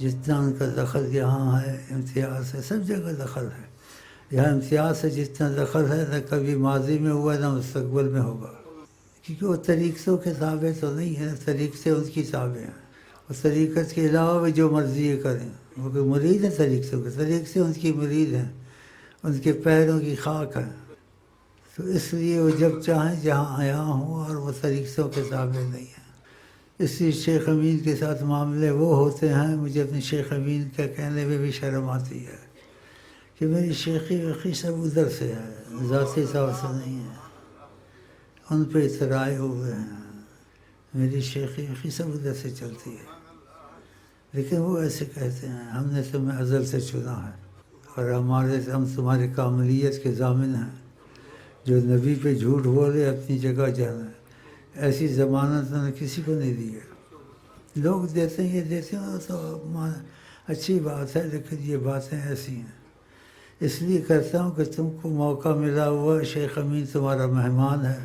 جتنا ان کا دخل یہاں ہے امتیاز ہے، سب جگہ دخل ہے. یہاں امتیاز سے جتنا دخل ہے نہ کبھی ماضی میں ہوا نہ مستقبل میں ہوگا، کیونکہ وہ طریقتوں کے تابع تو نہیں ہے، طریقتے ان کی تابع ہیں. اور طریقت کے علاوہ بھی جو مرضی یہ کریں، وہ کہ مرید ہیں طریقتوں کے، طریقتے ان کی مرید ہیں، ان کے پیروں کی خاک ہے. تو اس لیے وہ جب چاہیں جہاں آیا ہوں، اور وہ طریقتوں کے تابع نہیں ہیں. اس لیے شیخ امین کے ساتھ معاملے وہ ہوتے ہیں. مجھے اپنے شیخ امین کا کہنے میں بھی شرم آتی ہے کہ میری شیخی وقی سب ادھر سے ہے، ذاتی طور سے نہیں ہے. ان پہ اترائے ہوئے ہیں، میری شیخی وقی سب ادھر سے چلتی ہے. لیکن وہ ایسے کہتے ہیں ہم نے تمہیں ازل سے چنا ہے، اور ہم تمہارے کاملیت کے ضامن ہیں. جو نبی پہ جھوٹ بولے اپنی جگہ جانا ہے. ایسی ضمانت نے کسی کو نہیں دی ہے. لوگ دیتے ہیں، یہ دیتے ہیں تو اچھی بات ہے، لیکن یہ باتیں ایسی ہیں. اس لیے کرتا ہوں کہ تم کو موقع ملا ہوا، شیخ امین تمہارا مہمان ہے،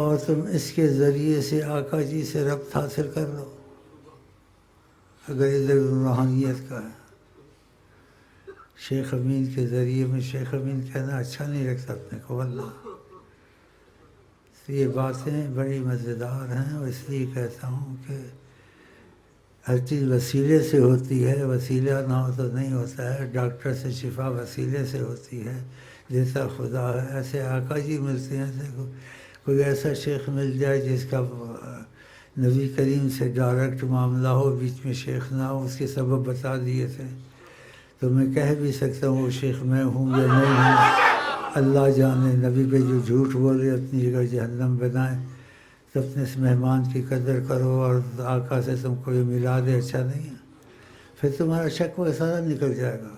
اور تم اس کے ذریعے سے آقا جی سے ربط حاصل کر لو. اگر ادھر روحانیت کا ہے، شیخ امین کے ذریعے میں شیخ امین کہنا اچھا نہیں لگتا اپنے کو، واللہ. تو یہ باتیں بڑی مزیدار ہیں، اور اس لیے کہتا ہوں کہ ہر چیز وسیلے سے ہوتی ہے. وسیلہ نہ ہو تو نہیں ہوتا ہے. ڈاکٹر سے شفا وسیلے سے ہوتی ہے، دیتا خدا ہے. ایسے آقا جی ملتے ہیں. دیکھو کوئی ایسا شیخ مل جائے جس کا نبی کریم سے ڈائریکٹ معاملہ ہو، بیچ میں شیخ نہ ہو، اس کے سبب بتا دیے تھے، تو میں کہہ بھی سکتا ہوں وہ شیخ میں ہوں یا نہیں ہوں، اللہ جانے. نبی پہ جو جھوٹ بولے اپنی جگہ جہنم بنائے. تو اپنے اس مہمان کی قدر کرو، اور آقا سے تم کو یہ ملا دے، اچھا نہیں ہے. پھر تمہارا شک وہ سارا نکل جائے گا.